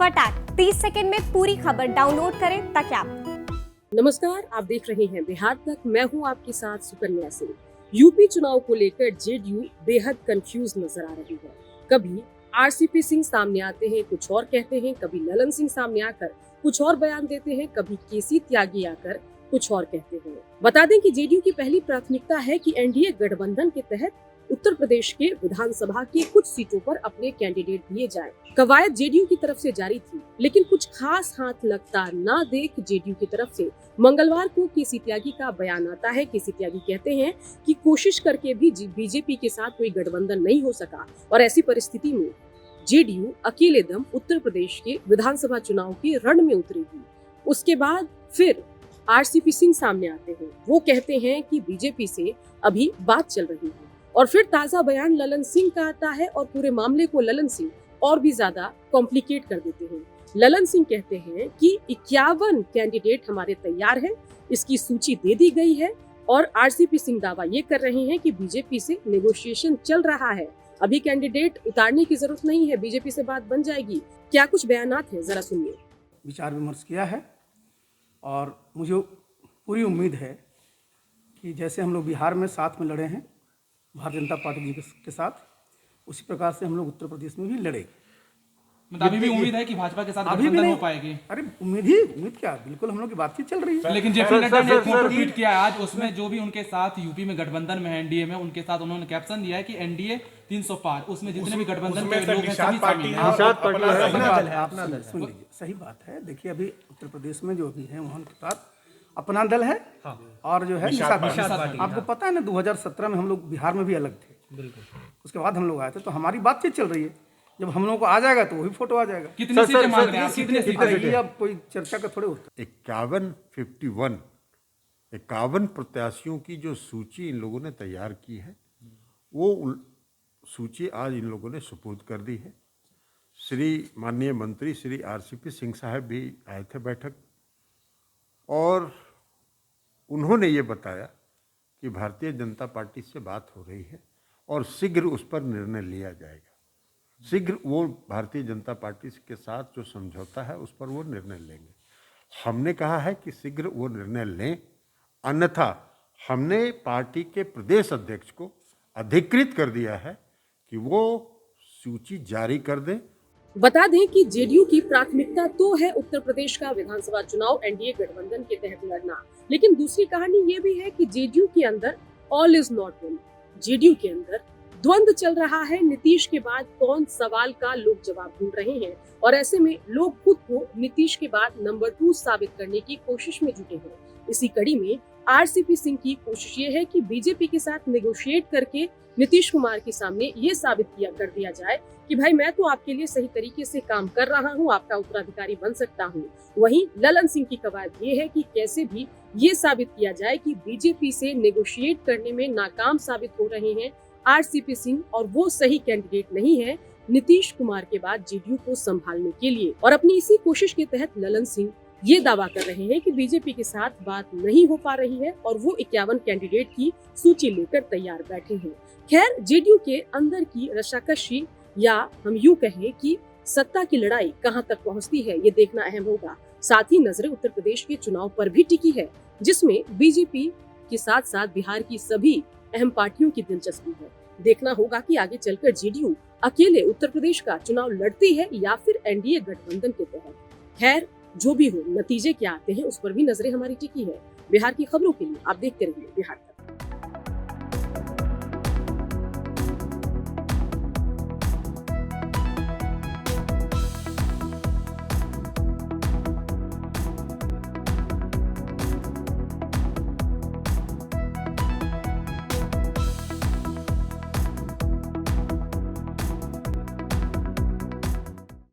फटाक 30 सेकंड में पूरी खबर डाउनलोड करें ताकि आप। नमस्कार, आप देख रहे हैं बिहार तक। मैं हूं आपके साथ सुकन्या सिंह। यूपी चुनाव को लेकर जेडीयू बेहद कंफ्यूज नजर आ रही है। कभी आरसीपी सिंह सामने आते हैं, कुछ और कहते हैं, कभी ललन सिंह सामने आकर कुछ और बयान देते हैं, कभी केसी त्यागी आकर कुछ और कहते हैं। बता दें कि जेडीयू की पहली प्राथमिकता है कि एनडीए गठबंधन के तहत उत्तर प्रदेश के विधानसभा की कुछ सीटों पर अपने कैंडिडेट दिए जाएं। कवायद जेडीयू की तरफ से जारी थी, लेकिन कुछ खास हाथ लगता न देख जेडीयू की तरफ से मंगलवार को केसी त्यागी का बयान आता है। केसी त्यागी कहते हैं कि कोशिश करके भी बीजेपी के साथ कोई गठबंधन नहीं हो सका और ऐसी परिस्थिति में जेडीयू अकेले दम उत्तर प्रदेश के विधानसभा चुनाव के रण में उतरेगी। उसके बाद फिर आरसीपी सिंह सामने आते हैं। वो कहते हैं कि बीजेपी से अभी बात चल रही है और फिर ताजा बयान ललन सिंह का आता है और पूरे मामले को ललन सिंह और भी ज्यादा कॉम्प्लिकेट कर देते हैं। ललन सिंह कहते हैं कि 51 कैंडिडेट हमारे तैयार हैं, इसकी सूची दे दी गई है और आरसीपी सिंह दावा ये कर रहे हैं कि बीजेपी से नेगोशिएशन चल रहा है, अभी कैंडिडेट उतारने की जरूरत नहीं है, बीजेपी से बात बन जाएगी। क्या कुछ बयानात हैं, जरा सुनिए। विचार विमर्श किया है और मुझे पूरी उम्मीद है कि जैसे हम लोग बिहार में साथ में लड़े हैं भारतीय जनता पार्टी जी के साथ, उसी प्रकार से हम लोग उत्तर प्रदेश में भी लड़ेंगे। मतलब अभी भी उम्मीद है कि भाजपा के साथ अभी भी गठबंधन नहीं हो पाएगी? अरे उम्मीद क्या, बिल्कुल हम लोग की बातचीत चल रही है। लेकिन जेपी नड्डा ने एक फोटो ट्वीट किया है आज, उसमें जो भी उनके साथ यूपी में गठबंधन में है, एनडीए में, उनके साथ उन्होंने कैप्शन दिया है कि एनडीए 300 पार, उसमें जितने भी गठबंधन के लोग हैं सभी शामिल हैं। सुन लीजिए, सही बात है। देखिए अभी उत्तर प्रदेश में जो भी है वहाँ के पास अपना दल है और जो है निषाद पार्टी। आपको पता है ना 2017 में हम लोग बिहार में भी अलग थे, उसके बाद हम लोग आए थे, तो हमारी बातचीत चल रही है। जब हम लोगों को आ जाएगा तो वही फोटो आ जाएगा। कितनी सीटें मांग रहे हैं आप? कितने सीटें? अब कोई चर्चा का थोड़े होता है। 51 प्रत्याशियों की जो सूची इन लोगों ने तैयार की है, वो सूची आज इन लोगों ने सुपुर्द कर दी है। श्री माननीय मंत्री श्री आरसीपी सिंह साहब भी आए थे बैठक और उन्होंने ये बताया कि भारतीय जनता पार्टी से बात हो रही है और शीघ्र उस पर निर्णय लिया जाएगा। शीघ्र वो भारतीय जनता पार्टी के साथ जो समझौता है उस पर वो निर्णय लेंगे। हमने कहा है कि शीघ्र वो निर्णय लें, अन्यथा हमने पार्टी के प्रदेश अध्यक्ष को अधिकृत कर दिया है कि वो सूची जारी कर दें। बता दें कि जेडीयू की प्राथमिकता तो है उत्तर प्रदेश का विधानसभा चुनाव एनडीए गठबंधन के तहत लड़ना, लेकिन दूसरी कहानी ये भी है कि जेडीयू के अंदर all is not well. JDU के अंदर द्वंद्व चल रहा है। नीतीश के बाद कौन सवाल का लोग जवाब ढूंढ रहे हैं और ऐसे में लोग खुद को नीतीश के बाद नंबर 2 साबित करने की कोशिश में जुटे हैं। इसी कड़ी में आरसीपी सिंह की कोशिश ये है कि बीजेपी के साथ नेगोशिएट करके नीतीश कुमार के सामने ये साबित कर दिया जाए कि भाई मैं तो आपके लिए सही तरीके से काम कर रहा हूँ, आपका उत्तराधिकारी बन सकता हूँ। वहीं ललन सिंह की कवायद ये है कि कैसे भी ये साबित किया जाए कि बीजेपी से नेगोशिएट करने में नाकाम साबित हो रहे हैं आरसीपी सिंह और वो सही कैंडिडेट नहीं है नीतीश कुमार के बाद जेडीयू को संभालने के लिए। और अपनी इसी कोशिश के तहत ललन सिंह ये दावा कर रहे हैं कि बीजेपी के साथ बात नहीं हो पा रही है और वो 51 कैंडिडेट की सूची लेकर तैयार बैठे हैं। खैर, जेडीयू के अंदर की रशाकशी या हम यूं कहें कि सत्ता की लड़ाई कहां तक पहुंचती है, ये देखना अहम होगा। साथ ही नजरें उत्तर प्रदेश के चुनाव पर भी टिकी है, जिसमें बीजेपी के साथ साथ बिहार की सभी अहम पार्टियों की दिलचस्पी है। देखना होगा कि आगे चलकर जेडीयू अकेले उत्तर प्रदेश का चुनाव लड़ती है या फिर एनडीए गठबंधन के तहत। खैर, जो भी हो, नतीजे क्या आते हैं उस पर भी नजरें हमारी टिकी है। बिहार की खबरों के लिए आप देखते रहिए बिहार।